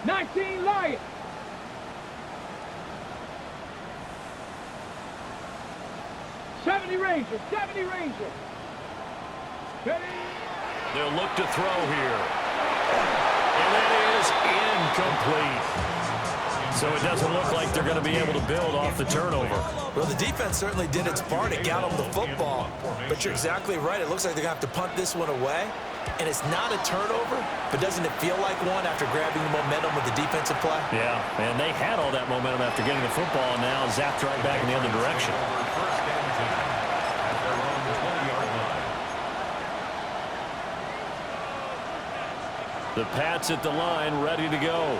19 Lions. Rangers, 70 Rangers. They'll look to throw here. And it is incomplete. So it doesn't look like they're going to be able to build off the turnover. Well, the defense certainly did its part. It got them the football. But you're exactly right. It looks like they're going to have to punt this one away. And it's not a turnover, but doesn't it feel like one after grabbing the momentum with the defensive play? Yeah, and they had all that momentum after getting the football, and now zapped right back in the other direction. The Pats at the line, ready to go.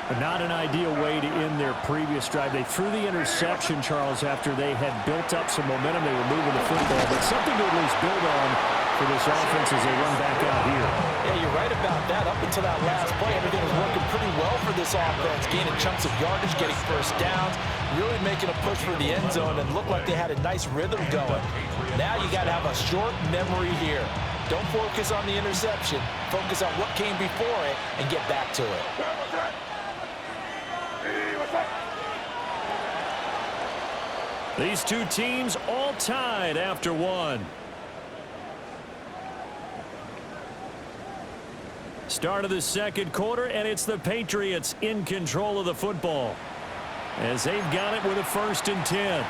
But not an ideal way to end their previous drive. They threw the interception, Charles, after they had built up some momentum. They were moving the football, but something to at least build on for this offense as they run back out here. Yeah, you're right about that. Up until that last play, everything was working pretty well for this offense, gaining chunks of yardage, getting first downs, really making a push for the end zone, and looked like they had a nice rhythm going. Now you got to have a short memory here. Don't focus on the interception. Focus on what came before it and get back to it. These two teams all tied after one. Start of the second quarter, and it's the Patriots in control of the football as they've got it with a 1st and 10.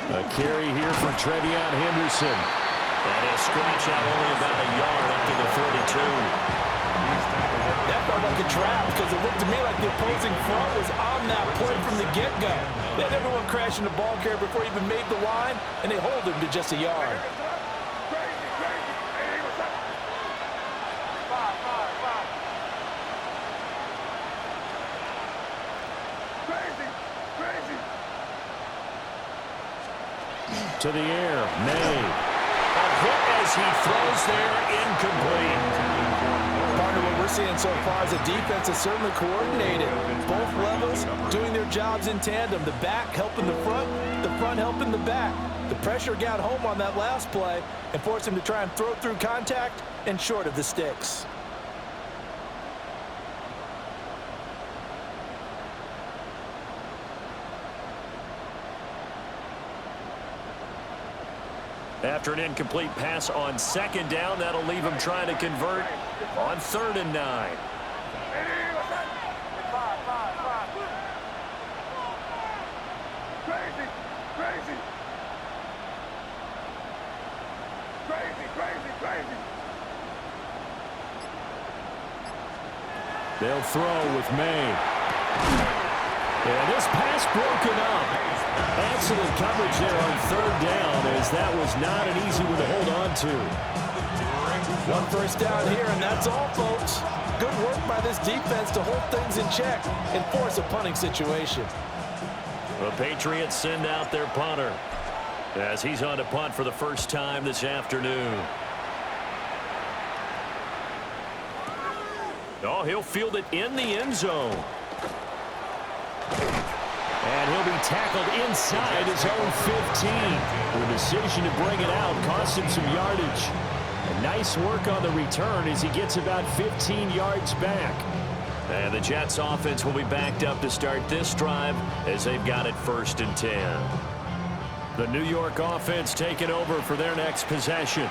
A carry here for Trevion Henderson. And he'll scratch out only about a yard up to the 42. That felt like a trap because it looked to me like the opposing front was on that play from the get-go. They had everyone crashing the ball carrier before he even made the line, and they hold him to just a yard. To the air, May. A hit as he throws there, incomplete. Part of what we're seeing so far is the defense is certainly coordinated. Both levels doing their jobs in tandem. The back helping the front helping the back. The pressure got home on that last play and forced him to try and throw through contact and short of the sticks. After an incomplete pass on 2nd down, that'll leave him trying to convert on 3rd and 9. They'll throw with May. And this pass broken up. Excellent coverage there on 3rd down, as that was not an easy one to hold on to. 1 first down here, and that's all, folks. Good work by this defense to hold things in check and force a punting situation. The Patriots send out their punter as he's on to punt for the first time this afternoon. Oh, he'll field it in the end zone. And he'll be tackled inside his own 15. The decision to bring it out cost him some yardage. And nice work on the return as he gets about 15 yards back. And the Jets offense will be backed up to start this drive as they've got it 1st and 10. The New York offense taking over for their next possession.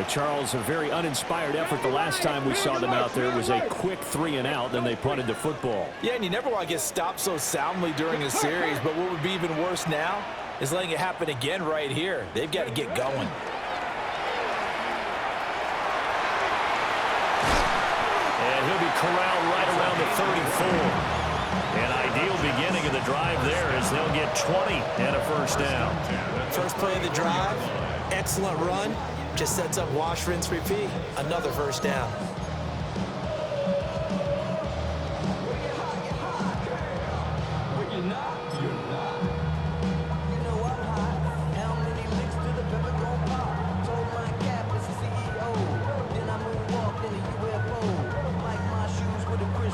Charles, a very uninspired effort the last time we saw them out there. It was a quick 3-and-out, then they punted the football. Yeah, and you never want to get stopped so soundly during a series, but what would be even worse now is letting it happen again right here. They've got to get going. And he'll be corralled right around the 34. An ideal beginning of the drive there as they'll get 20 and a 1st down. First play of the drive, excellent run. Just sets up wash, rinse, repeat. Another 1st down.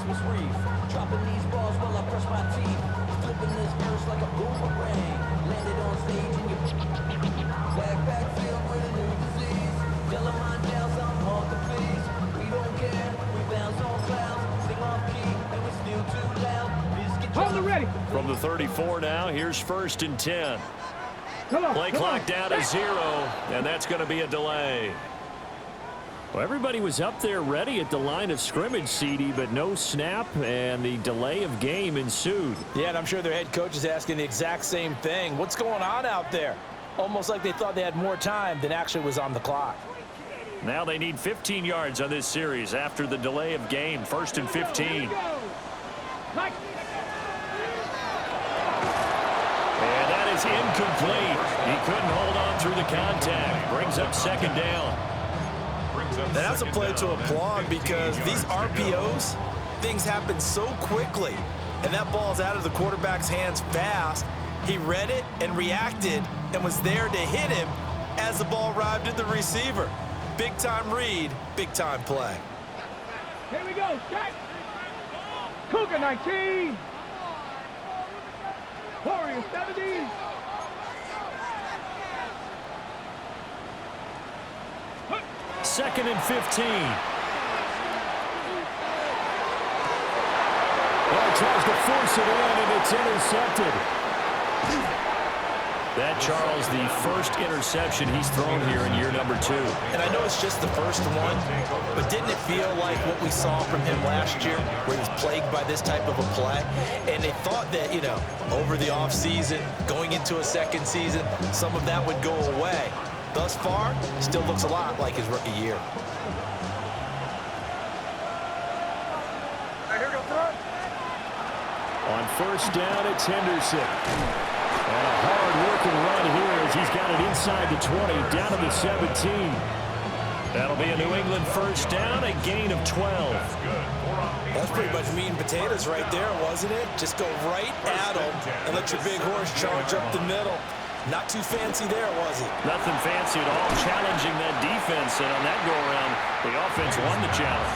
Christmas wreath. Dropping these balls while I brush my teeth. Flipping this verse like a boomerang. Landed on stage and you backpack filled with a new disease. Yellow mind down, I'm hard to please. We don't care, we bounce on clouds. Sing off key and we still too loud. Hold it ready. From the 34 now, here's 1st and 10. Play clock down to 0, and that's going to be a delay. Well, everybody was up there ready at the line of scrimmage, CD, but no snap, and the delay of game ensued. Yeah, and I'm sure their head coach is asking the exact same thing. What's going on out there? Almost like they thought they had more time than actually was on the clock. Now they need 15 yards on this series after the delay of game. 1st and 15. And that is incomplete. He couldn't hold on through the contact. Brings up 2nd down. That's a play to applaud because these RPOs, things happen so quickly. And that ball's out of the quarterback's hands fast. He read it and reacted and was there to hit him as the ball arrived at the receiver. Big-time read, big-time play. Here we go. Check. Cougar 19. Warriors 70. Second and 15. Well, tries to force it in, and it's intercepted. That, Charles, the first interception he's thrown here in year number 2. And I know it's just the first one, but didn't it feel like what we saw from him last year, where he was plagued by this type of a play? And they thought that, you know, over the offseason, going into a second season, some of that would go away. Thus far, still looks a lot like his rookie year. On 1st down, it's Henderson. And a hard-working run here as he's got it inside the 20, down to the 17. That'll be a New England 1st down, a gain of 12. That's pretty much meat and potatoes right there, wasn't it? Just go right at him and let your big horse charge up the middle. Not too fancy there, was it? Nothing fancy at all, challenging that defense, and on that go-around, the offense won the challenge.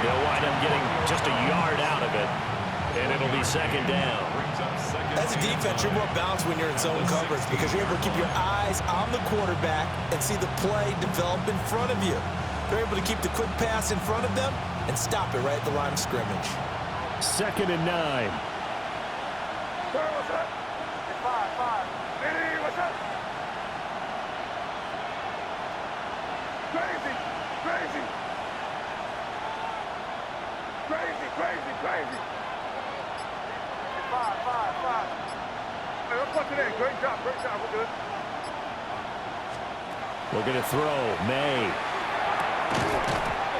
They'll wind up getting just a yard out of it, and it'll be 2nd down. As a defense, you're more balanced when you're in zone coverage because you're able to keep your eyes on the quarterback and see the play develop in front of you. They're able to keep the quick pass in front of them and stop it right at the line of scrimmage. 2nd and 9. What's up? 5. Hey, what's up? Crazy. Five. Hey, let's put it in. Great job. We're good. Looking to throw. May.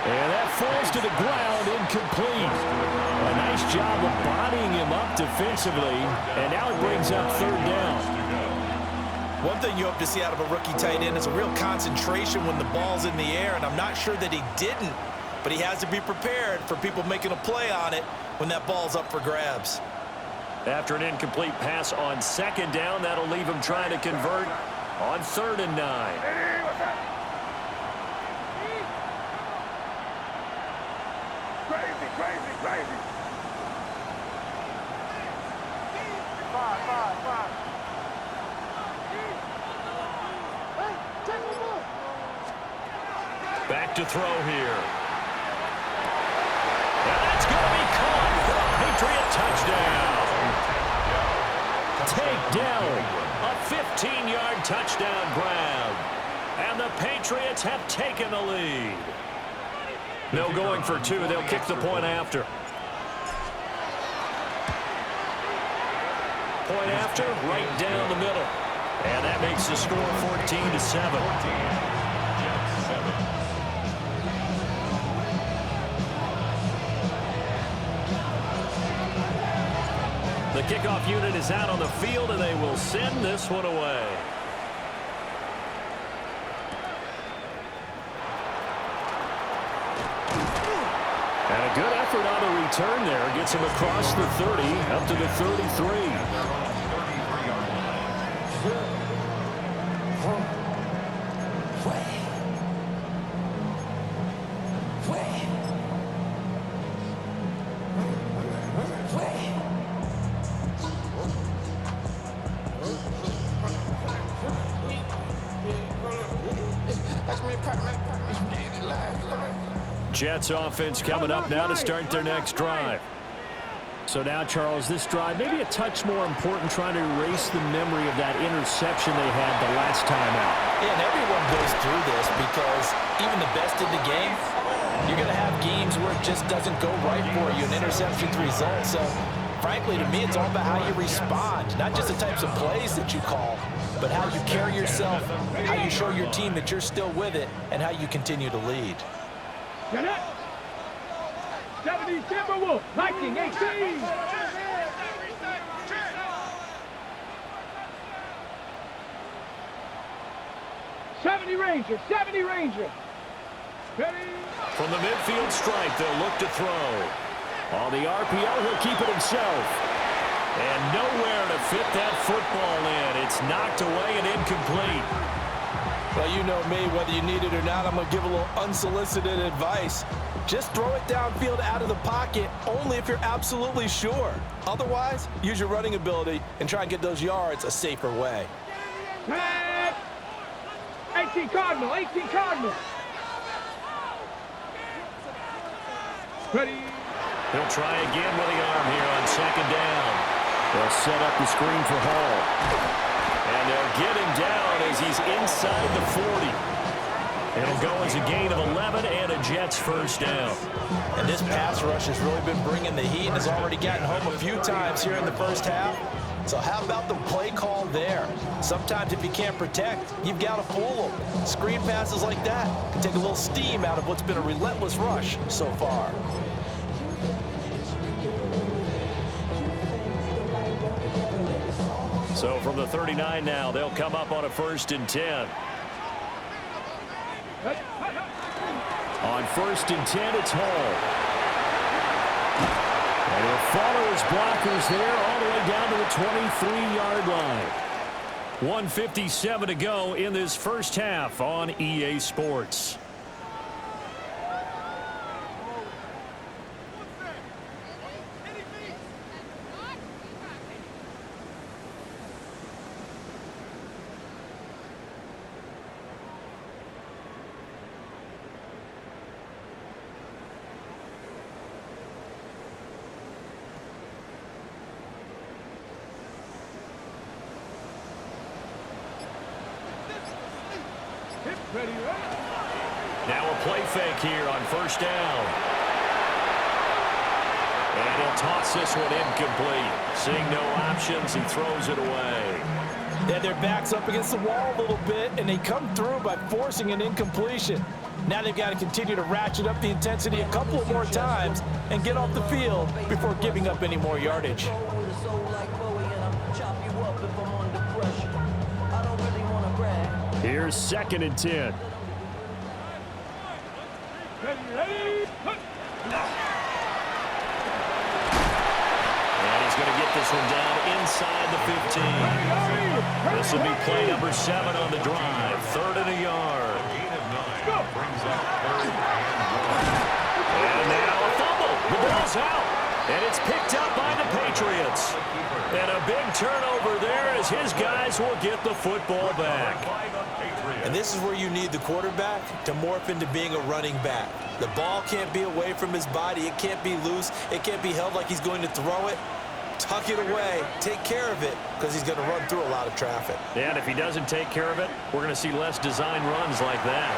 And that falls to the ground, incomplete. A nice job of bodying him up defensively, and now it brings up 3rd down. One thing you hope to see out of a rookie tight end is a real concentration when the ball's in the air, and I'm not sure that he didn't, but he has to be prepared for people making a play on it when that ball's up for grabs. After an incomplete pass on 2nd down, that'll leave him trying to convert on 3rd and 9. Hey, what's up? Crazy. 5. Back to throw here. And that's going to be caught for a Patriot touchdown. Takedown. A 15-yard touchdown grab. And the Patriots have taken the lead. No going for 2. They'll kick the point after. Point after, right down the middle. And that makes the score 14-7. The kickoff unit is out on the field, and they will send this one away. And a good effort on the return there. Gets him across the 30, up to the 33. Jets offense coming up now to start their next drive. So now, Charles, this drive maybe a touch more important, trying to erase the memory of that interception they had the last time out. Yeah, and everyone goes through this because even the best in the game, you're going to have games where it just doesn't go right for you, and interceptions result. So, frankly, to me, it's all about how you respond, not just the types of plays that you call, but how you carry yourself, how you show your team that you're still with it, and how you continue to lead. 70 Timberwolves, Viking 18. 70 Rangers, 70 Rangers. Ready? From the midfield stripe, they'll look to throw. On the RPO, he'll keep it himself. And nowhere to fit that football in. It's knocked away and incomplete. Well, you know me, whether you need it or not, I'm going to give a little unsolicited advice. Just throw it downfield out of the pocket, only if you're absolutely sure. Otherwise, use your running ability and try and get those yards a safer way. 18 Cardinal, 18 Cardinal. Ready? He'll try again with the arm here on second down. They'll set up the screen for Hall. And they'll get him down as he's inside the 40. It'll go as a gain of 11 and a Jets first down. And this pass rush has really been bringing the heat and has already gotten home a few times here in the first half. So how about the play call there? Sometimes if you can't protect, you've got to fool them. Screen passes like that can take a little steam out of what's been a relentless rush so far. So from the 39 now, they'll come up on a 1st and 10. On 1st and 10, it's Hall. And he'll follow his blockers there all the way down to the 23-yard line. 1:57 to go in this first half on EA Sports. Now a play fake here on 1st down. And he'll toss this one incomplete. Seeing no options, he throws it away. Yeah, their back's up against the wall a little bit, and they come through by forcing an incompletion. Now they've got to continue to ratchet up the intensity a couple of more times and get off the field before giving up any more yardage. Here's 2nd and 10. And he's going to get this one down inside the 15. This will be play number 7 on the drive. 3rd and a yard. And now a fumble. The ball's out. And it's picked up by the Patriots. And a big turnover there as his guys will get the football back. And this is where you need the quarterback to morph into being a running back. The ball can't be away from his body. It can't be loose. It can't be held like he's going to throw it. Tuck it away. Take care of it because he's going to run through a lot of traffic. Yeah, and if he doesn't take care of it, we're going to see less design runs like that.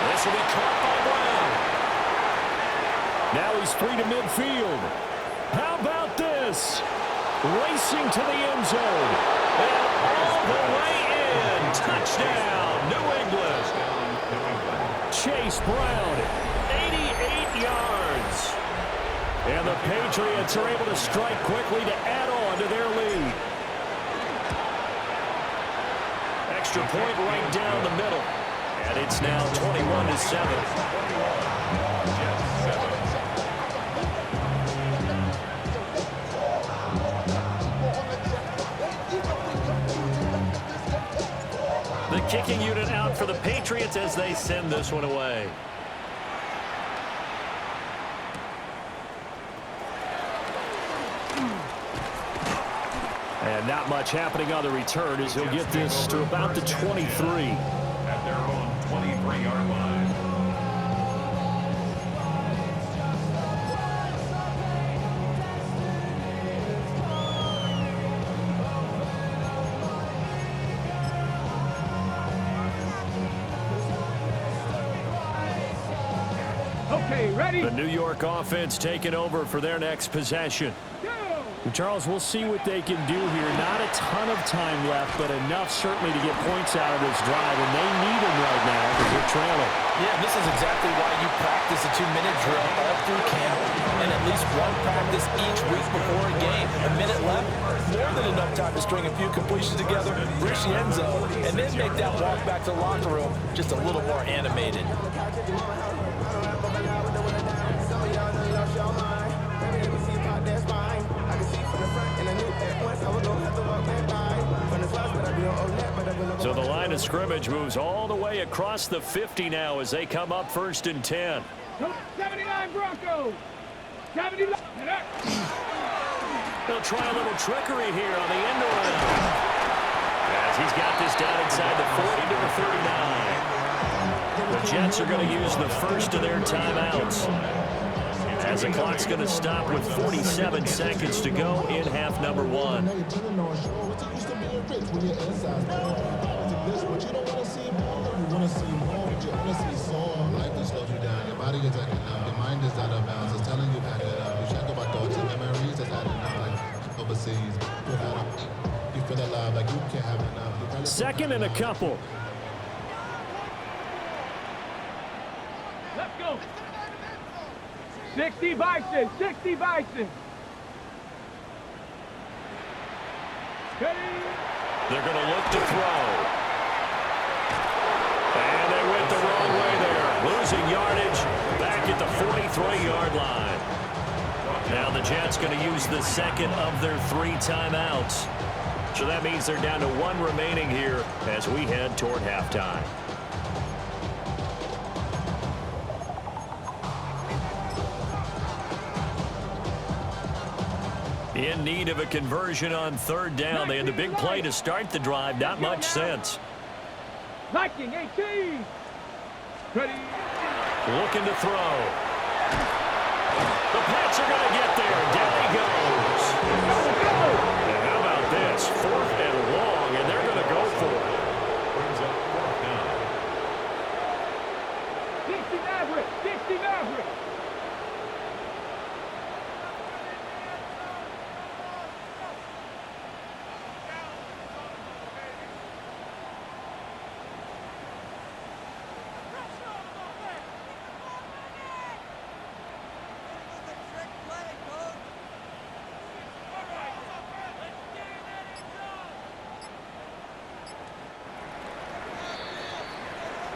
This will be caught by Brown. Now he's free to midfield. How about this? Racing to the end zone. And all the way in. Touchdown, New England. Chase Brown, 88 yards. And the Patriots are able to strike quickly to add on to their lead. Extra point right down the middle. And it's now 21-7. The kicking unit out for the Patriots as they send this one away. And not much happening on the return as he'll get this to about the 23. At their own 23-yard line. Okay, ready? The New York offense taking over for their next possession. And Charles, we'll see what they can do here. Not a ton of time left, but enough certainly to get points out of this drive, and they need them right now because they're trailing. Yeah, this is exactly why you practice a 2-minute drill all through camp and at least one practice each week before a game. A minute left, more than enough time to string a few completions together, reach the end zone, and then make that walk back to the locker room just a little more animated. So the line of scrimmage moves all the way across the 50 now as they come up 1st and 10. 79 Broncos. 79. They'll try a little trickery here on the end around. As he's got this down inside the 40 to the 39. The Jets are going to use the first of their timeouts, as the clock's going to stop with 47 seconds to go in half number 1. Your body is acting up. Your mind is out of bounds. It's telling you back it up. You check about thoughts and memories that's adding up like overseas. You feel alive like you can't have enough. Second and a couple. Let's go. 60 Bison. 60 Bison. They're going to look to throw. And they went the wrong way there. Losing yardage back at the 43-yard line. Now the Jets going to use the second of their 3 timeouts. So that means they're down to 1 remaining here as we head toward halftime. In need of a conversion on 3rd down. They had the big play to start the drive. Not much sense. Viking 18. Ready. Looking to throw. The Pats are going to get there. Down he goes. And how about this? 4th and long, and they're going to go for it. Brings up 4th down. 60 Maverick. 60 Maverick.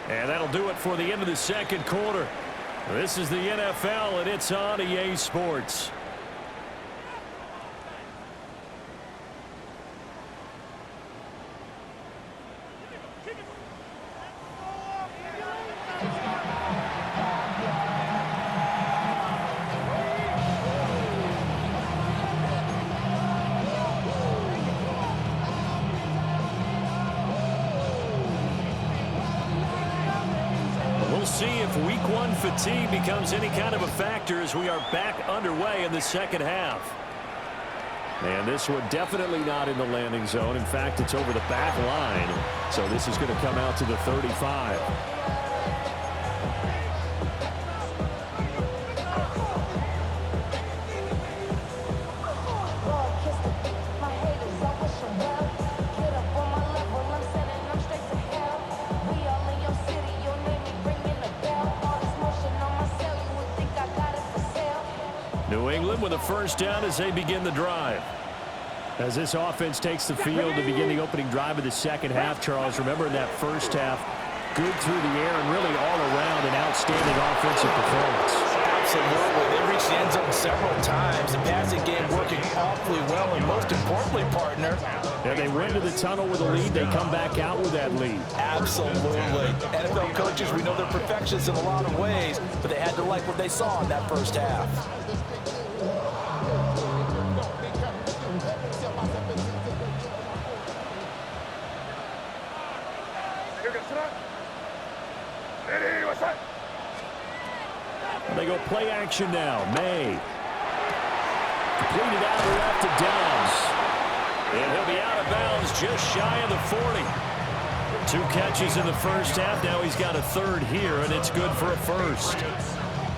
And that'll do it for the end of the second quarter. This is the NFL, and it's on EA Sports. We'll see if week 1 fatigue becomes any kind of a factor as we are back underway in the second half. And this one definitely not in the landing zone. In fact, it's over the back line. So this is going to come out to the 35. New England with a first down as they begin the drive. As this offense takes the field to begin the opening drive of the second half, Charles, remember in that first half, good through the air and really all around an outstanding offensive performance. Absolutely. They reached the end zone several times. The passing game working awfully well, and most importantly, partner, and they went to the tunnel with a lead. They come back out with that lead. Absolutely. NFL coaches, we know they're perfectionists in a lot of ways, but they had to like what they saw in that first half. They go play action now. May. Completed out left to Downs. And he'll be out of bounds just shy of the 40. 2 catches in the first half. Now he's got a third here, and it's good for a first.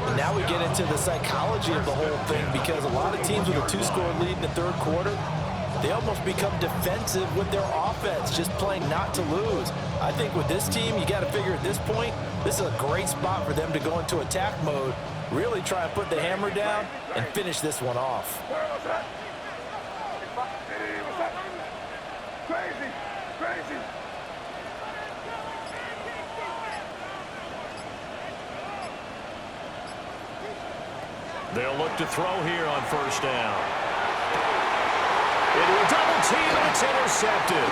And now we get into the psychology of the whole thing, because a lot of teams with a 2-score lead in the third quarter, they almost become defensive with their offense, just playing not to lose. I think with this team, you got to figure at this point, this is a great spot for them to go into attack mode, really try and put the hammer down and finish this one off. Crazy, crazy. They'll look to throw here on first down. Into a double team, and it's intercepted.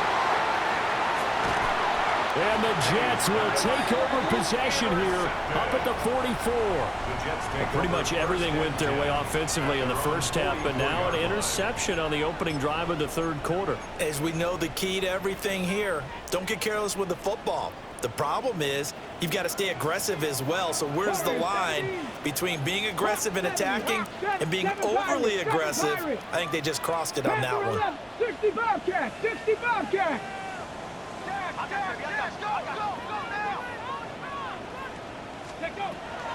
And the Jets will take over possession here up at the 44. Well, pretty much everything went their way offensively in the first half, but now an interception on the opening drive of the third quarter. As we know, the key to everything here, don't get careless with the football. The problem is you've got to stay aggressive as well. So where's the line between being aggressive and attacking and being overly aggressive? I think they just crossed it on that one. 60 Bobcat, 60 Bobcat.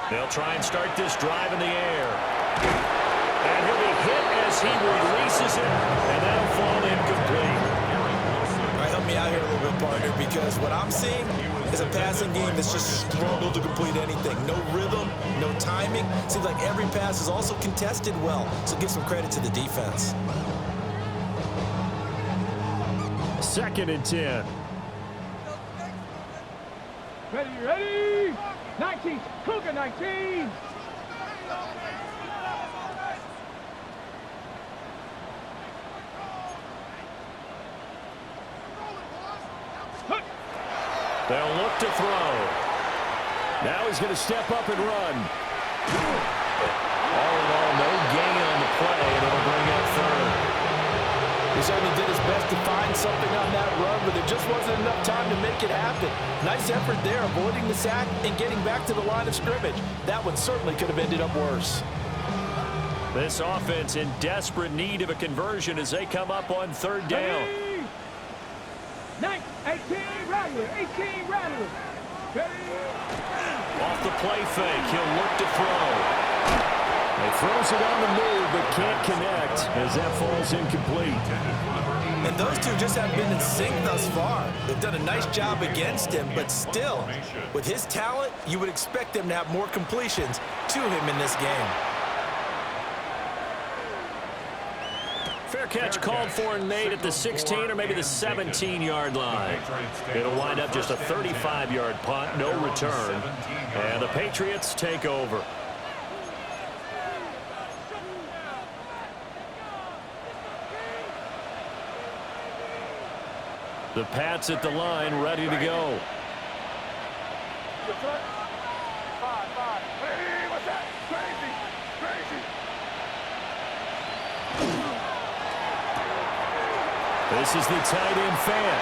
They'll try and start this drive in the air. And he'll be hit as he releases it, and that'll fall incomplete. All right, help me out here a little bit, partner, because what I'm seeing is a passing game that's just struggled to complete anything. No rhythm, no timing. Seems like every pass is also contested well, so give some credit to the defense. 2nd and 10. Ready, ready. 19, Cougar 19. They'll look to throw. Now he's going to step up and run. All in all, no gain on the play, and it'll bring up third. He certainly did his best to find something on that run, but there just wasn't enough time to make it happen. Nice effort there, avoiding the sack and getting back to the line of scrimmage. That one certainly could have ended up worse. This offense in desperate need of a conversion as they come up on third down. 18, Rattler, 18, Rattler. Off the play fake, he'll look to throw. He throws it on the move, but can't connect as that falls incomplete. And those two just haven't been in sync thus far. They've done a nice job against him, but still, with his talent, you would expect him to have more completions to him in this game. Fair catch called for and made at the 16 or maybe the 17-yard line. It'll wind up just a 35-yard punt, no return. And the Patriots take over. The Pats at the line, ready to go. Hey, what's that? Crazy, crazy. This is the tight end fan.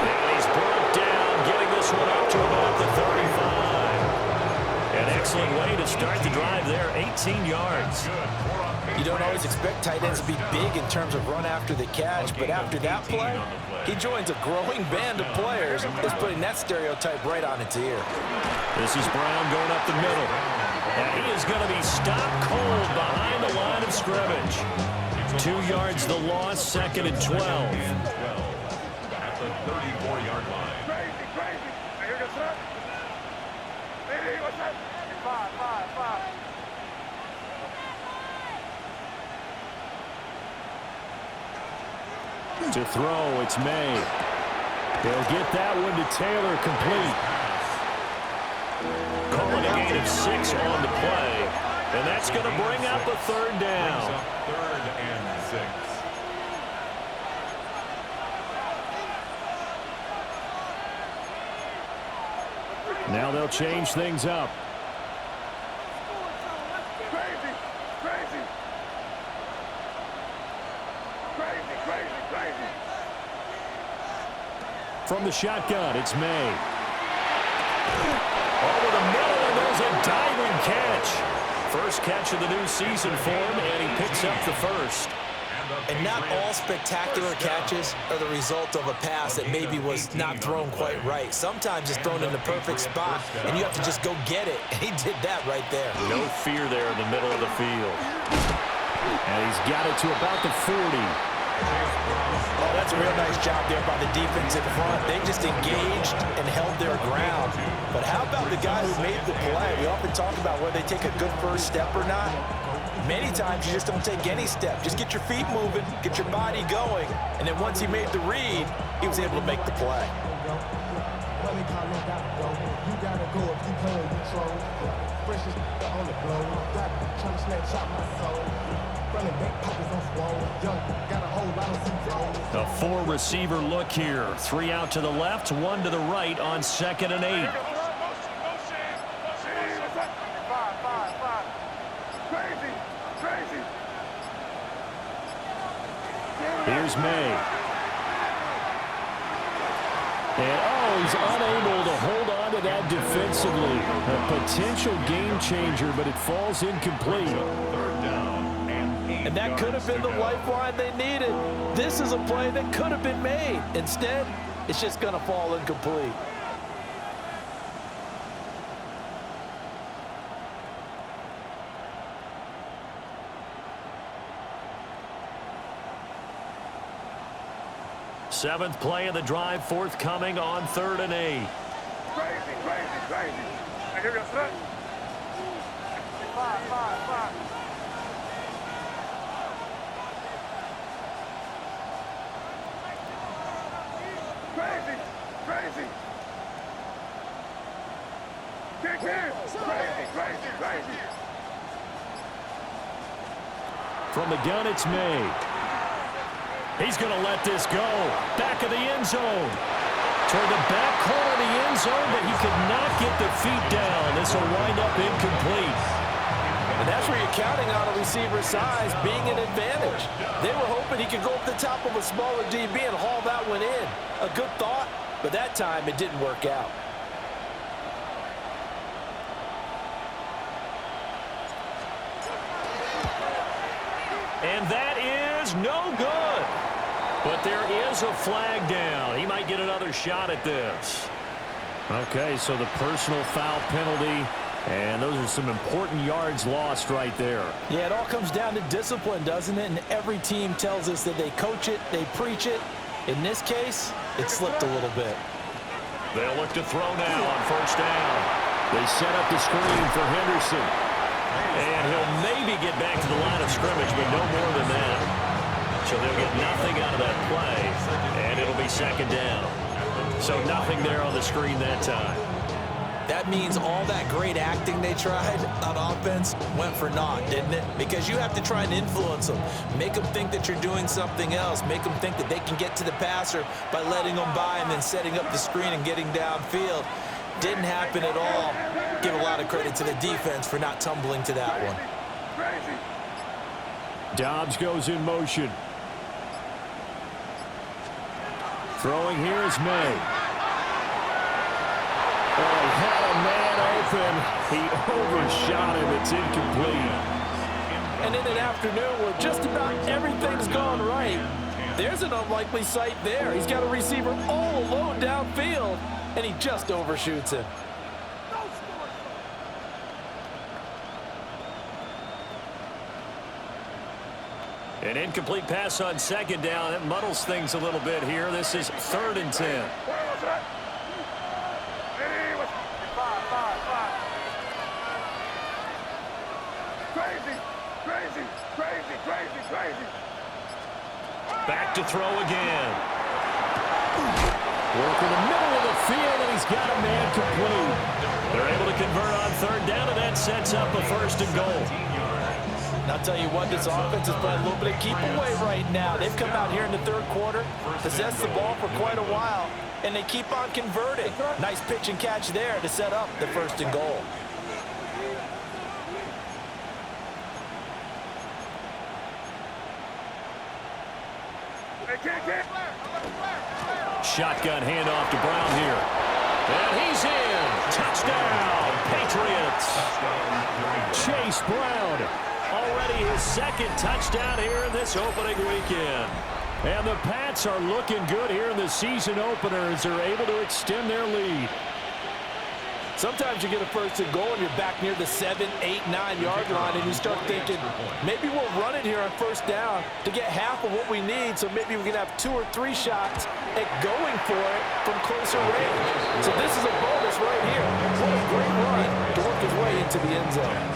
And he's brought down, getting this one up to about the 35. An excellent way to start the drive there, 18 yards. You don't always expect tight ends to be big in terms of run after the catch, but after that play, he joins a growing band of players that's putting that stereotype right on its ear. This is Brown going up the middle. And he is going to be stopped cold behind the line of scrimmage. 2 yards the loss, 2nd and 12. At the 34-yard line. Crazy, crazy. Here goes that. Hey, what's that? 5. To throw, it's May. They'll get that one to Taylor, complete. Calling a gain of 6 on the play. And that's going to bring up a third down. 3rd and 6. Now they'll change things up. Crazy, crazy. Crazy, crazy, crazy. From the shotgun, it's May. Over the middle, and there's a diving catch. First catch of the new season for him, and he picks up the first. And not all spectacular catches are the result of a pass that maybe was not thrown quite right. Sometimes it's thrown in the perfect spot, and you have to just go get it. And he did that right there. No fear there in the middle of the field. And he's got it to about the 40. Oh, that's a real nice job there by the defense in front. They just engaged and held their ground. But how about the guy who made the play? We often talk about whether they take a good first step or not. Many times you just don't take any step. Just get your feet moving, get your body going, and then once he made the read, he was able to make the play. A four-receiver look here. 3 out to the left, 1 to the right on 2nd and 8. Here's May. And, oh, he's unable to hold on to that defensively. A potential game changer, but it falls incomplete. And that could have been the lifeline they needed. This is a play that could have been made. Instead, it's just going to fall incomplete. Seventh play of the drive, forthcoming on 3rd and 8. Crazy. I hear you, threat. 5. Crazy. Kick in. Crazy. From the gun, it's May. He's going to let this go. Back of the end zone. Toward the back corner of the end zone, but he could not get the feet down. This will wind up incomplete. And that's where you're counting on a receiver's size being an advantage. They were hoping he could go up the top of a smaller DB and haul that one in. A good thought, but that time it didn't work out. And that is no good. But there is a flag down. He might get another shot at this. Okay, so the personal foul penalty, and those are some important yards lost right there. Yeah, it all comes down to discipline, doesn't it? And every team tells us that they coach it, they preach it. In this case, it slipped a little bit. They'll look to throw now on 1st down. They set up the screen for Henderson. And he'll maybe get back to the line of scrimmage, but no more than that. So they'll get nothing out of that play, and it'll be 2nd down. So nothing there on the screen that time. That means all that great acting they tried on offense went for naught, didn't it? Because you have to try and influence them. Make them think that you're doing something else. Make them think that they can get to the passer by letting them by and then setting up the screen and getting downfield. Didn't happen at all. Give a lot of credit to the defense for not tumbling to that one. Dobbs goes in motion. Throwing here is May. Oh, he had a man open. He overshot him. It's incomplete. And in an afternoon where just about everything's gone right, there's an unlikely sight there. He's got a receiver all alone downfield, and he just overshoots him. An incomplete pass on 2nd down. That muddles things a little bit here. This is 3rd and 10. Crazy. Back to throw again. Work in the middle of the field, and he's got a man complete. They're able to convert on 3rd down, and that sets up a 1st and goal. And I'll tell you what, this offense is playing a little bit of keep away right now. They've come out here in the 3rd quarter, possessed the ball for quite a while, and they keep on converting. Nice pitch and catch there to set up the 1st and goal. Shotgun handoff to Brown here. And he's in. Touchdown, Patriots. Chase Brown Already his second touchdown here in this opening weekend. And the Pats are looking good here in the season opener as they're able to extend their lead. Sometimes you get a first and goal and you're back near the 7, 8, 9-yard line, and you start thinking, maybe we'll run it here on first down to get half of what we need, so maybe we can have 2 or 3 shots at going for it from closer range. So this is a bonus right here. What a great run to work his way into the end zone.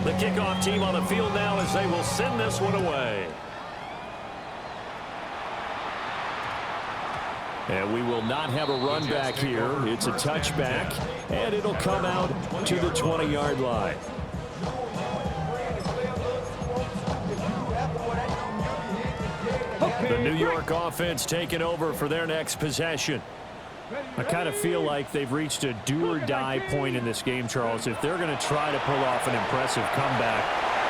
The kickoff team on the field now as they will send this one away. And we will not have a run back here. It's a touchback, and it'll come out to the 20-yard line. The New York offense taking over for their next possession. I kind of feel like they've reached a do-or-die point in this game, Charles. If they're going to try to pull off an impressive comeback,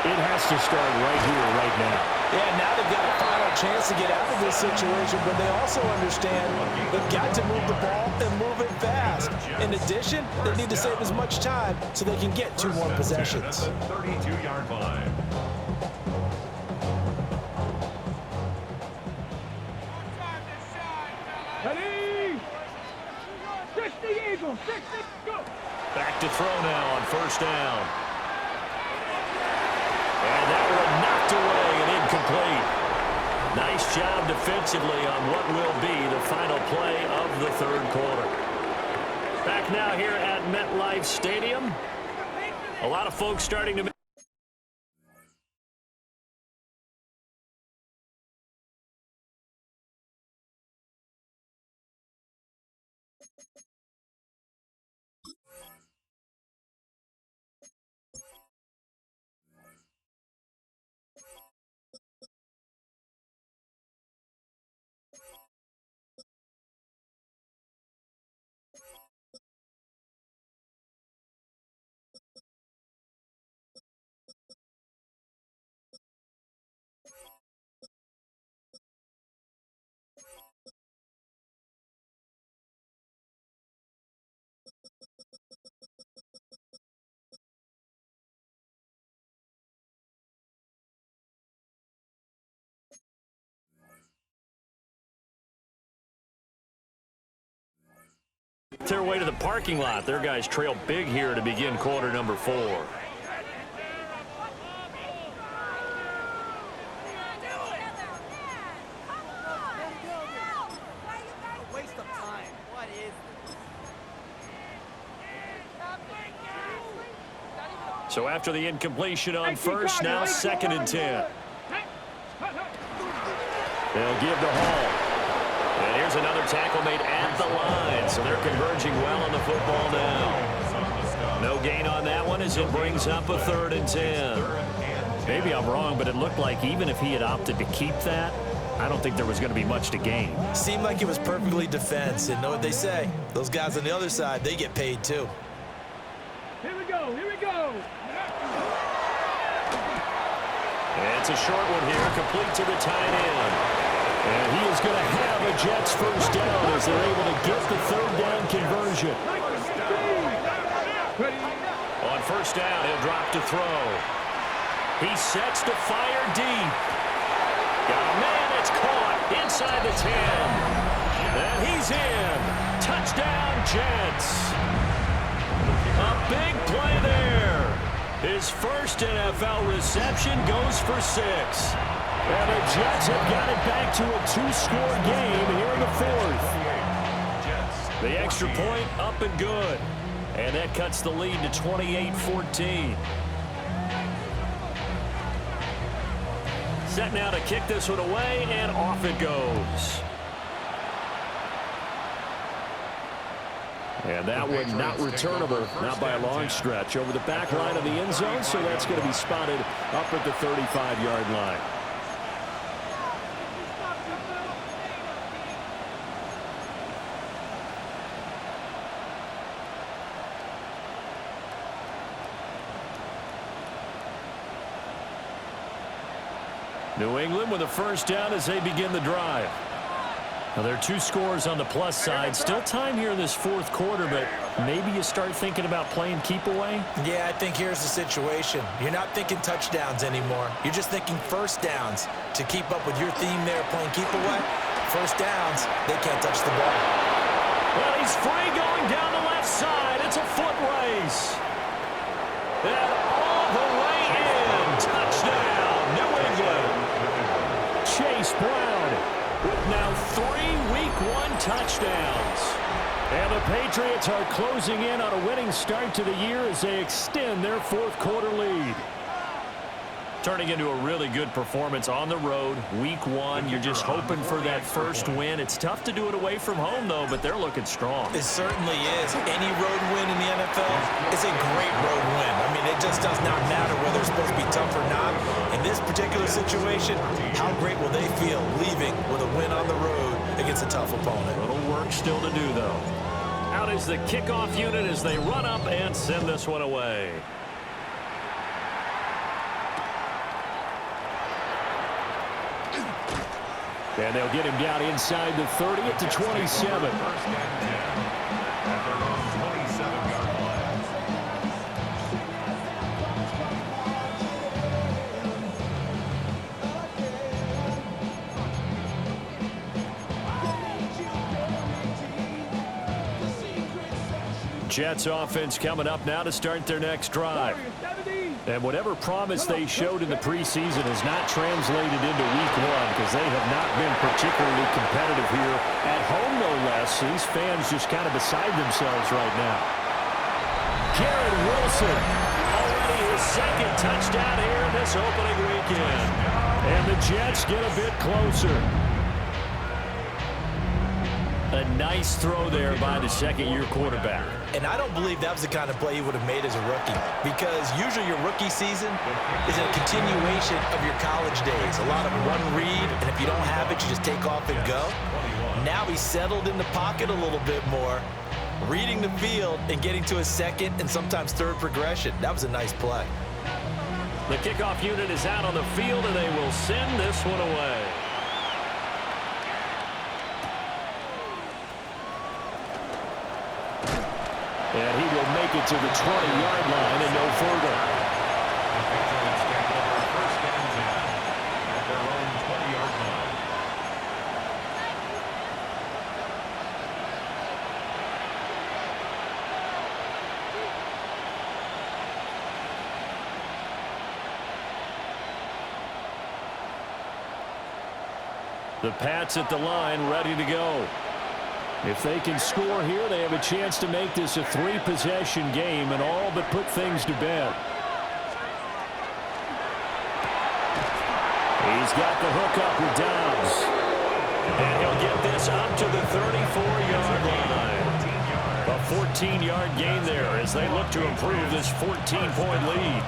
it has to start right here, right now. Yeah, now they've got a final chance to get out of this situation, but they also understand they've got to move the ball and move it fast. In addition, they need to save as much time so they can get 2 more possessions. 32-yard line. Back to throw now on first down. And that one knocked away and incomplete. Nice job defensively on what will be the final play of the third quarter. Back now here at MetLife Stadium. A lot of folks starting to... their way to the parking lot. Their guys trail big here to begin quarter number 4. Waste of time. What is this? So after the incompletion on first, now 2nd and 10. They'll give to Hall. And here's another tackle made at the line, so they're converging well on the football now. No gain on that one as it brings up a 3rd and 10. Maybe I'm wrong, but it looked like even if he had opted to keep that, I don't think there was going to be much to gain. Seemed like it was perfectly defense, and know what they say. Those guys on the other side, they get paid too. Here we go, here we go. And it's a short one here, complete to the tight end. And he is going to have a Jets first down as they're able to get the 3rd down conversion. On first down, he'll drop to throw. He sets to fire deep. Got a man, it's caught inside the 10. And he's in. Touchdown, Jets. A big play there. His first NFL reception goes for 6. And the Jets have got it back to a 2-score game here in the 4th. The extra point up and good. And that cuts the lead to 28-14. Set now to kick this one away, and off it goes. And that one not returnable, not by a long stretch, over the back line of the end zone, so that's going to be spotted up at the 35-yard line. New England with a first down as they begin the drive. Well, there are two scores on the plus side. Still time here in this fourth quarter, but maybe you start thinking about playing keep away? Yeah, I think here's the situation. You're not thinking touchdowns anymore. You're just thinking first downs. To keep up with your theme there, playing keep away, first downs, they can't touch the ball. Well, he's free going down the left side. It's a foot race. And all the way in. Touchdown, New England. Chase Brown with now 3 Week 1 touchdowns. And the Patriots are closing in on a winning start to the year as they extend their fourth quarter lead. Turning into a really good performance on the road. Week 1, you're just hoping for that first win. It's tough to do it away from home, though, but they're looking strong. It certainly is. Any road win in the NFL is a great road win. I mean, it just does not matter whether it's supposed to be tough or not. In this particular situation, how great will they feel leaving with a win on the road against a tough opponent? A little work still to do, though. Out is the kickoff unit as they run up and send this one away. And they'll get him down inside the 30 at the 27. Jets offense coming up now to start their next drive. And whatever promise they showed in the preseason has not translated into Week 1 because they have not been particularly competitive here at home, no less. These fans just kind of beside themselves right now. Garrett Wilson, already his second touchdown here in this opening weekend. And the Jets get a bit closer. A nice throw there by the second-year quarterback. And I don't believe that was the kind of play he would have made as a rookie, because usually your rookie season is a continuation of your college days. A lot of one read, and if you don't have it, you just take off and go. Now he's settled in the pocket a little bit more, reading the field and getting to a second and sometimes third progression. That was a nice play. The kickoff unit is out on the field, and they will send this one away. And he will make it to the 20-yard line and no further. The Pats at the line, ready to go. If they can score here, they have a chance to make this a 3-possession game and all but put things to bed. He's got the hook up with Dobbs. And he'll get this up to the 34-yard line. A 14-yard gain there as they look to improve this 14-point lead.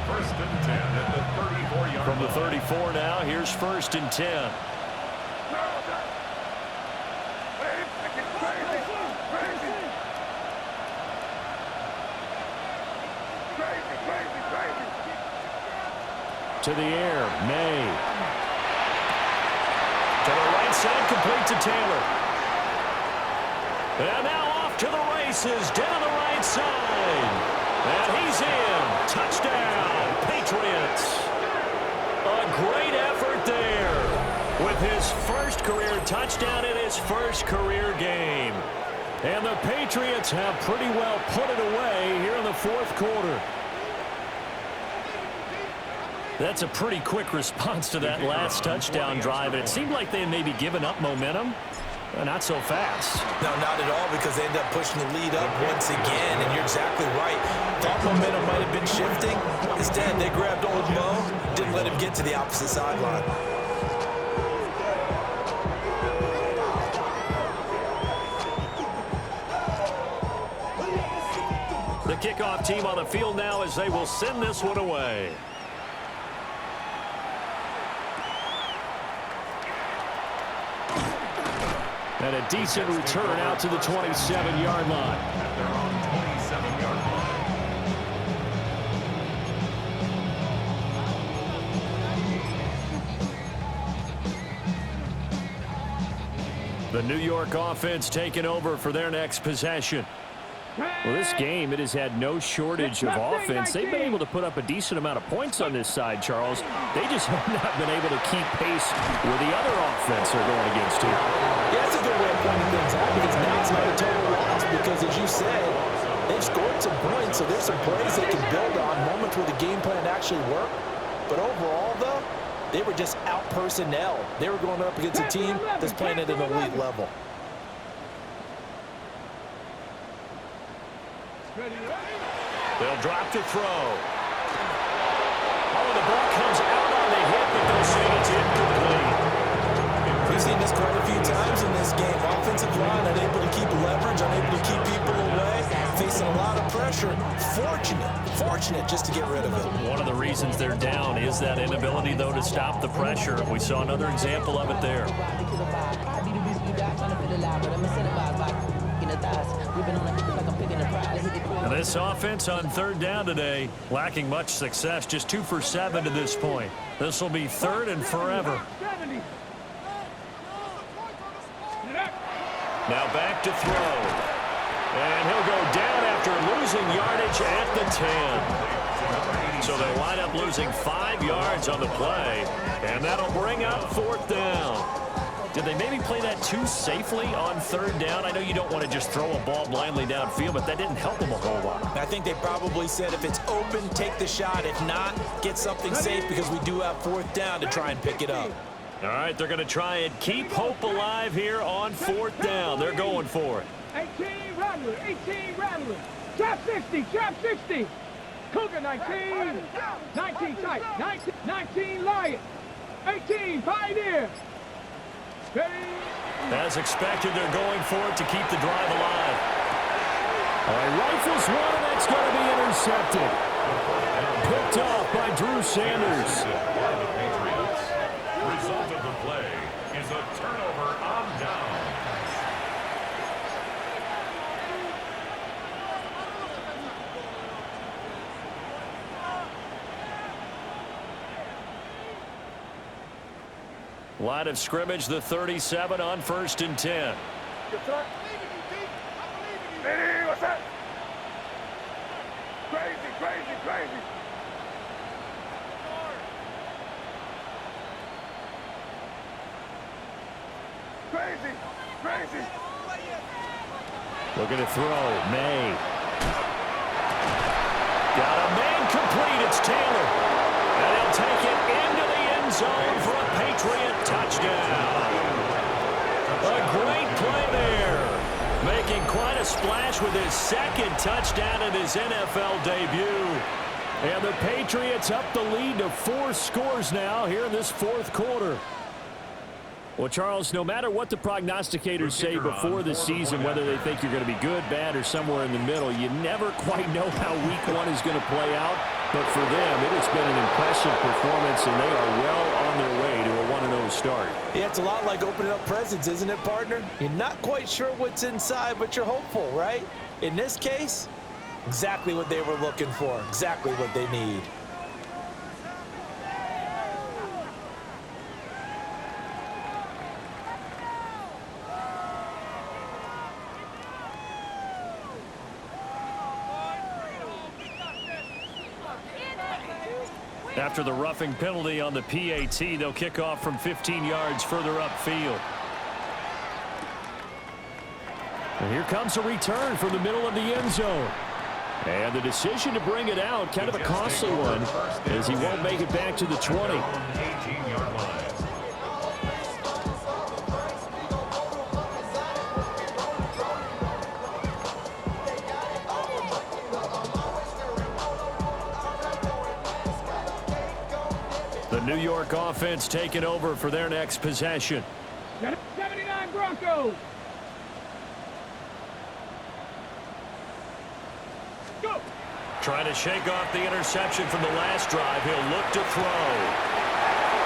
First and 10 at the 34-yard line. From the 34 now, here's first and 10. To the air, May. To the right side, complete to Taylor. And now off to the races, down the right side. And he's in. Touchdown, Patriots. A great effort there with his first career touchdown in his first career game. And the Patriots have pretty well put it away here in the fourth quarter. That's a pretty quick response to that last touchdown drive. And it seemed like they had maybe given up momentum. Not so fast. No, not at all, because they ended up pushing the lead up once again. And you're exactly right. Thought momentum might have been shifting. Instead, they grabbed old Mo, didn't let him get to the opposite sideline. The kickoff team on the field now as they will send this one away. And a decent return out to the 27-yard line. They're on 27-yard line. The New York offense taking over for their next possession. Well, this game, it has had no shortage of offense. They've been able to put up a decent amount of points on this side, Charles. They just have not been able to keep pace with the other offense they're going against here. Yeah, that's a good way of pointing things out because now it's not a total loss because, as you said, they've scored some points, so there's some plays they can build on, moments where the game plan actually worked. But overall, though, they were just out-personnel. They were going up against a team that's playing at an elite level. They'll drop to throw. Oh, the ball comes out on the hit, but they'll say it's incomplete. We've seen this quite a few times in this game. Offensive line unable to keep leverage, unable to keep people away, facing a lot of pressure. Fortunate just to get rid of it. One of the reasons they're down is that inability, though, to stop the pressure. We saw another example of it there. And this offense on third down today, lacking much success, just 2 for 7 to this point. This will be 3rd and forever. Now back to throw. And he'll go down after losing yardage at the 10. So they wind up losing 5 yards on the play, and that'll bring up 4th down. Did they maybe play that too safely on 3rd down? I know you don't want to just throw a ball blindly downfield, but that didn't help them a whole lot. I think they probably said if it's open, take the shot. If not, get something safe because we do have 4th down to try and pick it up. All right, they're going to try and keep hope alive here on 4th down. They're going for it. 18 Rattler, 18 Rattler. Trap 60, trap 60. Cougar 19, 19 tight, 19 Lion, 18 Pioneer. As expected, they're going for it to keep the drive alive. All right, rifles one, and that's going to be intercepted. Picked off by Drew Sanders. Result of the play is a turnover on down. Line of scrimmage, the 37 on 1st and 10. Hey, what's that? Crazy. Crazy. Looking to throw. May. Got a man complete. It's Taylor. And he'll take it into the end zone for a Patriot touchdown. A great play there. Making quite a splash with his 2nd touchdown in his NFL debut. And the Patriots up the lead to 4 scores now here in this 4th quarter. Well, Charles, no matter what the prognosticators say before the season, whether they think you're going to be good, bad, or somewhere in the middle, you never quite know how week 1 is going to play out. But for them, it has been an impressive performance, and they are well on their way to a 1-0 start. Yeah, it's a lot like opening up presents, isn't it, partner? You're not quite sure what's inside, but you're hopeful, right? In this case, exactly what they were looking for, exactly what they need. After the roughing penalty on the PAT, they'll kick off from 15 yards further upfield. And here comes a return from the middle of the end zone. And the decision to bring it out, kind of a costly one, as he won't make it back to the 20. 18-yard line. The New York offense taking over for their next possession. 79 Broncos. Go. Trying to shake off the interception from the last drive. He'll look to throw.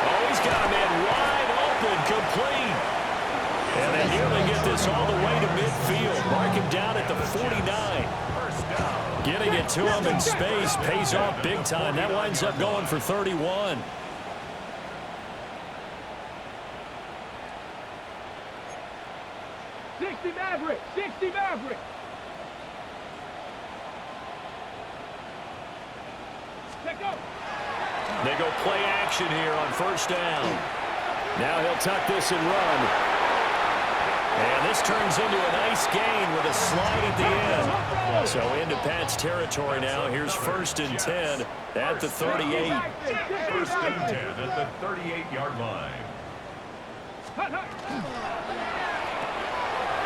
Oh, he's got a man wide open, complete. And they nearly get this all the way to midfield. Mark him down at the 49. Getting it to him in space pays off big time. That winds up going for 31. 60 Maverick. 60 Maverick. Check go. They go play action here on first down. Now he'll tuck this and run. And this turns into a nice gain with a slide at the end. So into Pat's territory now. Here's 1st and 10 at the 38. 1st and 10 at the 38-yard line.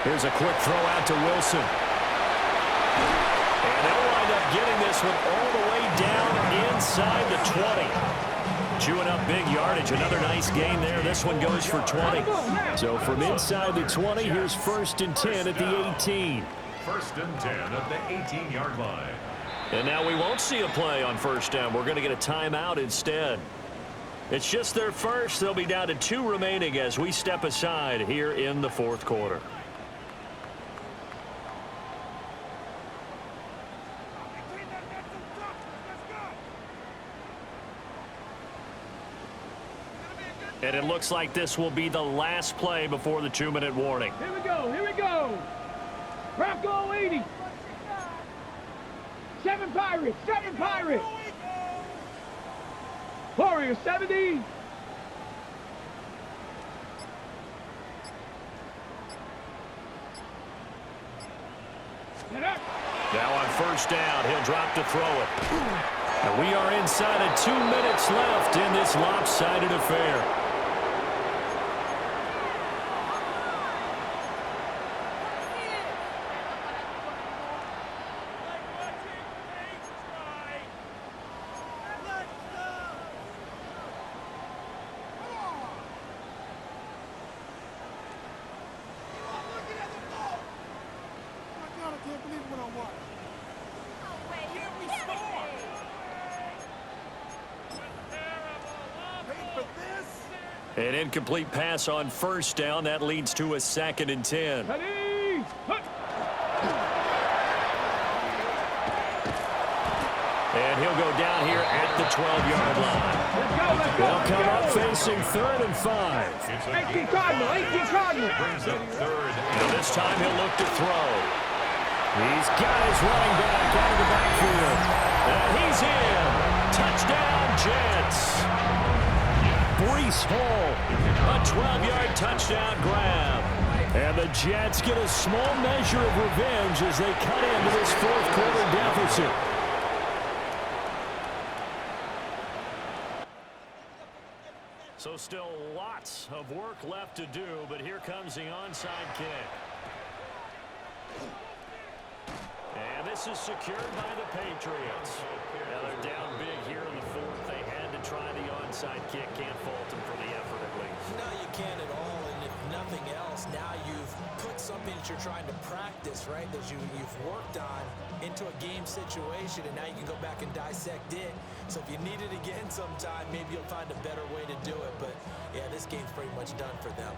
Here's a quick throw out to Wilson. And they'll wind up getting this one all the way down inside the 20. Chewing up big yardage. Another nice gain there. This one goes for 20. So from inside the 20, here's 1st and 10 at the 18. 1st and 10 at the 18-yard line. And now we won't see a play on first down. We're going to get a timeout instead. It's just their first. They'll be down to 2 remaining as we step aside here in the 4th quarter. And it looks like this will be the last play before the 2-minute warning. Here we go. Here we go. Bronco 80. 7 Pirates. 7 Pirates. Warriors 70. Get up. Now on first down, he'll drop to throw it. And we are inside of 2 minutes left in this lopsided affair. An incomplete pass on first down. That leads to a 2nd and 10. And he'll go down here at the 12-yard line. They'll come up facing 3rd and 5. 18 Cardinal. 18 Cardinal. Brings up 3rd. Now this time he'll look to throw. He's got his running back out of the backfield. And he's in. Touchdown, Jets. Breece Hall, a 12-yard touchdown grab. And the Jets get a small measure of revenge as they cut into this 4th quarter deficit. So still lots of work left to do, but here comes the onside kick. And this is secured by the Patriots. Now they're down big here in the 4th. They had to try the onside kick. Can't fault them for the effort at least. No, you can't at all. And if nothing else, now you've put something that you're trying to practice, right, that you've worked on into a game situation, and now you can go back and dissect it. So if you need it again sometime, maybe you'll find a better way to do it. But, yeah, this game's pretty much done for them.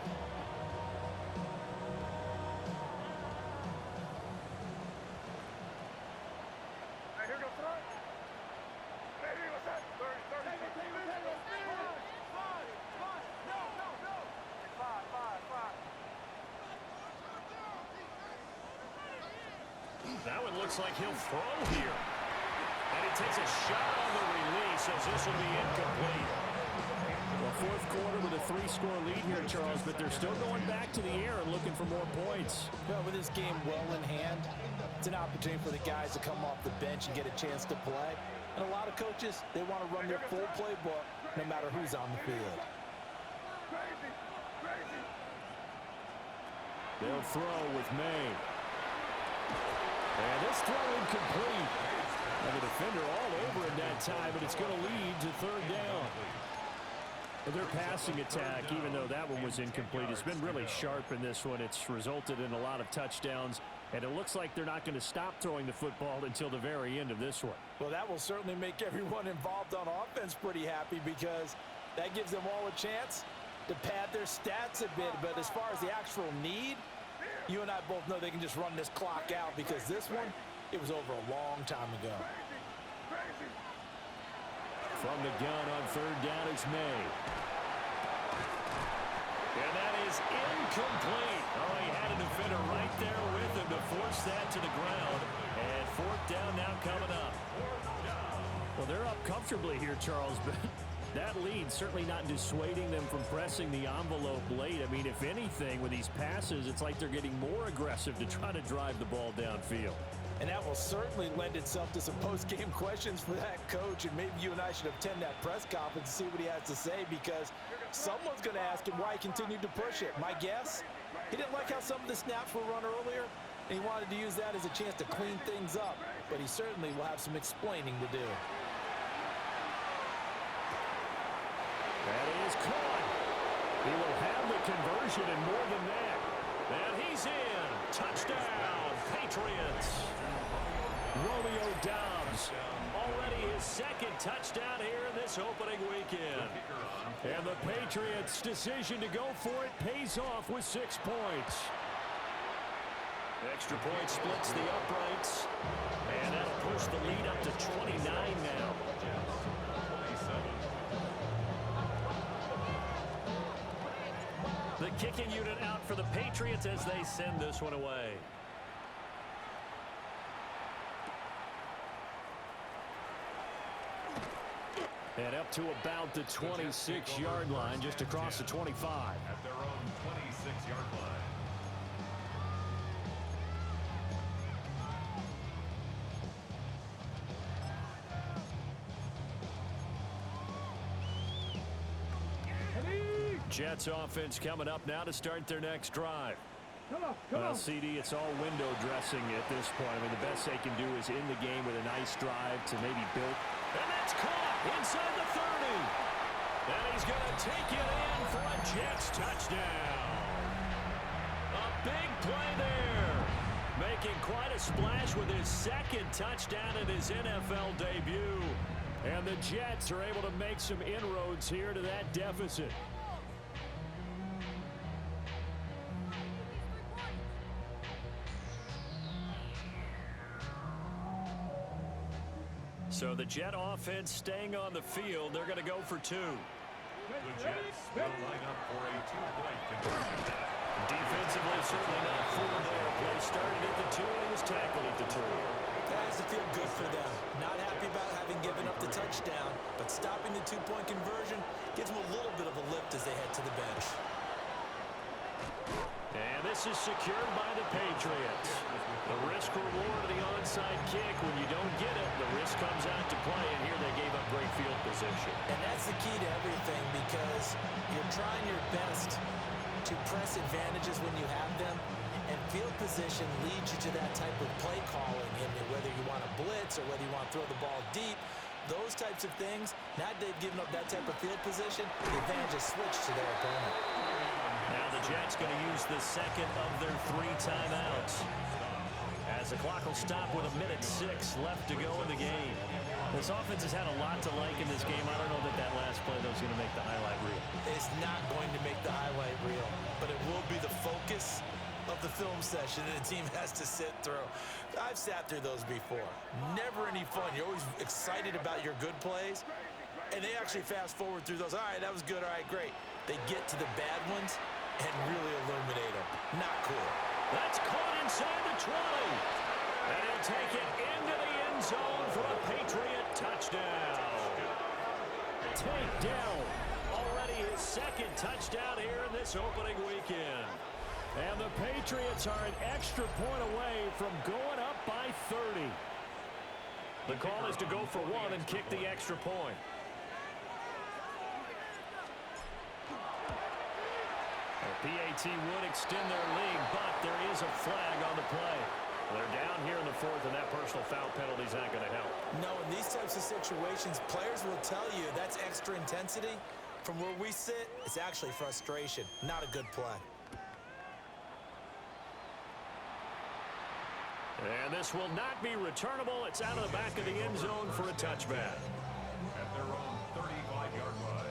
That one looks like he'll throw here. And he takes a shot on the release as this will be incomplete. Well, 4th quarter with a 3-score lead here, Charles, but they're still going back to the air and looking for more points. Well, with this game well in hand, it's an opportunity for the guys to come off the bench and get a chance to play. And a lot of coaches, they want to run their full playbook no matter who's on the field. They'll throw with May. And this throw incomplete. And the defender all over it that time, but it's going to lead to 3rd down. But their passing attack, even though that one was incomplete, has been really sharp in this one. It's resulted in a lot of touchdowns, and it looks like they're not going to stop throwing the football until the very end of this one. Well, that will certainly make everyone involved on offense pretty happy because that gives them all a chance to pad their stats a bit. But as far as the actual need, you and I both know they can just run this clock out because this one, it was over a long time ago. From the gun on 3rd down, it's May. And that is incomplete. Oh, he had a defender force that to the ground. And fourth down now coming up. Well, they're up comfortably here, Charles, but that lead certainly not dissuading them from pressing the envelope late. I mean, if anything, with these passes, it's like they're getting more aggressive to try to drive the ball downfield. And that will certainly lend itself to some post-game questions for that coach. And maybe you and I should attend that press conference and see what he has to say, because someone's going to ask him why he continued to push it. My guess, he didn't like how some of the snaps were run earlier, and he wanted to use that as a chance to clean things up. But he certainly will have some explaining to do. That is caught. He will have the conversion and more than that. And he's in. Touchdown, Patriots. Romeo Doubs, already his second touchdown here in this opening weekend. And the Patriots' decision to go for it pays off with 6 points. Extra point splits the uprights. And that'll push the lead up to 29 now. The kicking unit out for the Patriots as they send this one away. And up to about the 26-yard line, just across the 25. At their own 26-yard line. Jets offense coming up now to start their next drive. Come on. CD, it's all window dressing at this point. I mean, the best they can do is in the game with a nice drive to maybe build. And that's caught inside the 30. And he's going to take it in for a Jets touchdown. A big play there. Making quite a splash with his second touchdown in his NFL debut. And the Jets are able to make some inroads here to that deficit. So the Jet offense staying on the field. They're going to go for 2. The Jets will line up for a 2-point conversion. Defensively, certainly not full there. Play started at the 2 and he was tackled at the 2. That has to feel good for them. Not happy about having given up the touchdown, but stopping the 2-point conversion gives them a little bit of a lift as they head to the bench. And this is secured by the Patriots. The risk-reward of the onside kick. When you don't get it, the risk comes out to play, and here they gave up great field position. And that's the key to everything, because you're trying your best to press advantages when you have them, and field position leads you to that type of play calling, and whether you want to blitz or whether you want to throw the ball deep, those types of things. Now they've given up that type of field position, the advantage is switched to their opponent. Now the Jets going to use the second of their 3 timeouts, as the clock will stop with 1:06 left to go in the game. This offense has had a lot to like in this game. I don't know that last play, though, is going to make the highlight reel. It's not going to make the highlight reel, but it will be the focus of the film session that the team has to sit through. I've sat through those before. Never any fun. You're always excited about your good plays, and they actually fast forward through those. All right, that was good. All right, great. They get to the bad ones and really illuminate them. Not cool. That's caught inside the 20. And he'll take it into the end zone for a Patriot touchdown. Takedown. Already his second touchdown here in this opening weekend. And the Patriots are an extra point away from going up by 30. The call is to go for 1 and kick the extra point. PAT would extend their lead, but there is a flag on the play. They're down here in the 4th, and that personal foul penalty is not going to help. No, in these types of situations, players will tell you that's extra intensity. From where we sit, it's actually frustration, not a good play. And this will not be returnable. It's out of the back of the end zone for a touchback. At their own 35-yard line.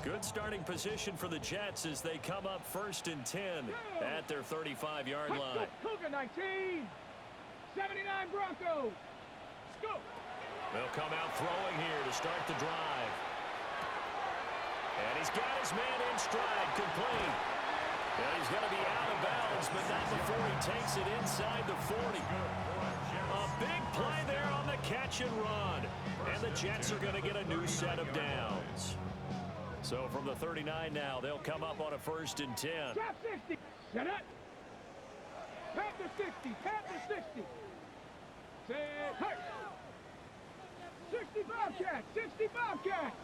Good starting position for the Jets as they come up 1st and 10 at their 35-yard line. Cougar 19, 79 Broncos. Let's go. They'll come out throwing here to start the drive. And he's got his man in stride, complete. And he's going to be out of bounds, but not before he takes it inside the 40. A big play there on the catch and run. And the Jets are going to get a new set of downs. So from the 39 now, they'll come up on a 1st and 10. Trap 60. Set up. Panther 60. Panther 60. Set. Hey. 65 cat. 65 cat.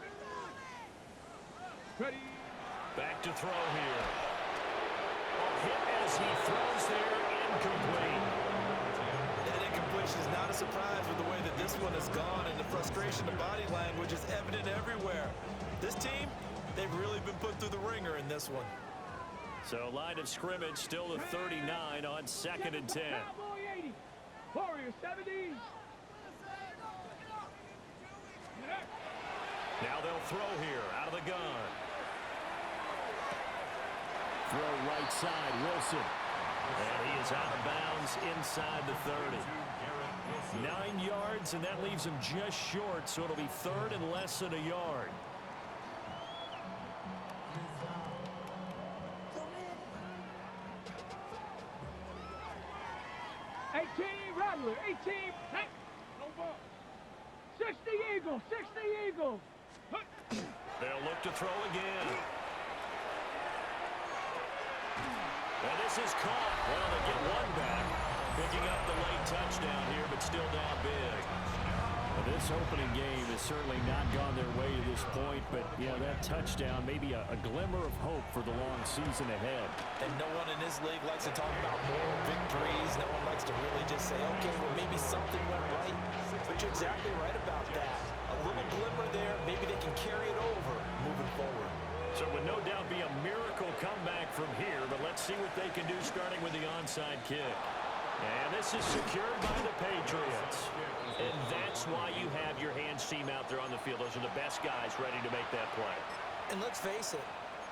Ready. Back to throw here. A hit as he throws there, incomplete. That incompletion is not a surprise with the way that this one has gone, and the frustration of body language is evident everywhere. This team, they've really been put through the ringer in this one. So line of scrimmage still the 39 on 2nd and 10. Cowboy 80. Warrior 70. Now they'll throw here out of the gun. Throw right side, Wilson. And he is out of bounds inside the 30. 9 yards, and that leaves him just short, so it'll be 3rd and less than a yard. Rattler, 18. No ball. 60 Eagles, 60 Eagles. They'll look to throw again. And this is caught. Well, they get one back. Picking up the late touchdown here, but still down big. Well, this opening game has certainly not gone their way to this point, but, you know, that touchdown may be a glimmer of hope for the long season ahead. And no one in this league likes to talk about moral victories. No one likes to really just say, okay, well, maybe something went right. But you're exactly right about that. A little glimmer there, maybe they can carry it over moving forward. So it would no doubt be a miracle comeback from here, but let's see what they can do starting with the onside kick. And this is secured by the Patriots. And that's why you have your hands team out there on the field. Those are the best guys ready to make that play. And let's face it,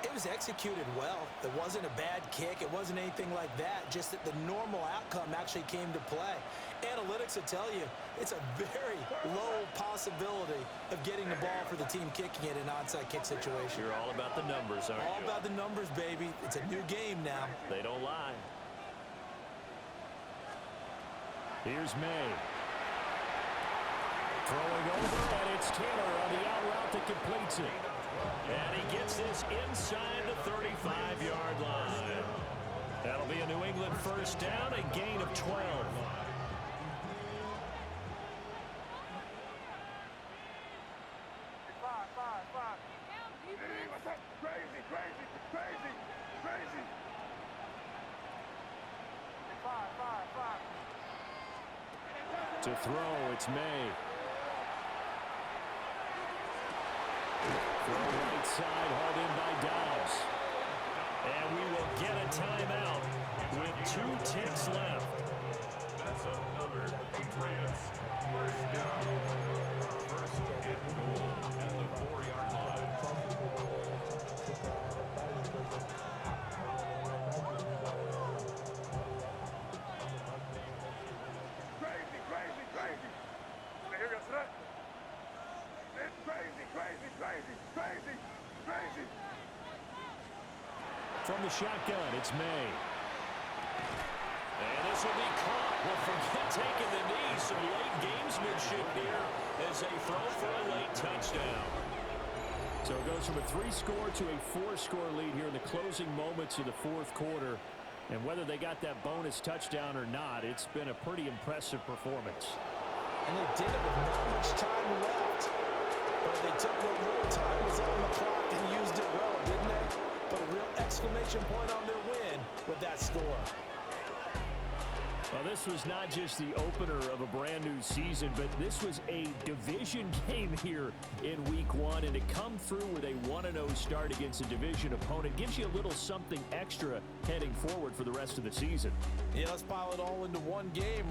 it was executed well. It wasn't a bad kick. It wasn't anything like that. Just that the normal outcome actually came to play. Analytics will tell you it's a very low possibility of getting the ball for the team kicking it in an onside kick situation. You're all about the numbers, aren't you? All about the numbers, baby. It's a new game now. They don't lie. Here's May. Throwing over, and it's Tanner on the out route that completes it. And he gets this inside the 35-yard line. That'll be a New England 1st down, a gain of 12. Hey, what's up? Crazy, crazy, crazy, crazy. 5. To throw, it's May. Throw right side, hauled in by Dobbs. And we will get a timeout with 2 ticks left. That's another Patriots 1st down. 1st and goal at the 4-yard line. Crazy. Here goes that. It's crazy. From the shotgun, it's May. And this will be caught. Well, forget taking the knee. Some late gamesmanship here as they throw for a late touchdown. So it goes from a 3-score to a 4-score lead here in the closing moments of the 4th quarter. And whether they got that bonus touchdown or not, it's been a pretty impressive performance. And they did it with not much time left. But they took what little time was on the clock and used it well, didn't they? Put a real exclamation point on their win with that score. Well, this was not just the opener of a brand new season, but this was a division game here in week 1. And to come through with a 1-0 start against a division opponent gives you a little something extra heading forward for the rest of the season. Yeah, let's pile it all into one game.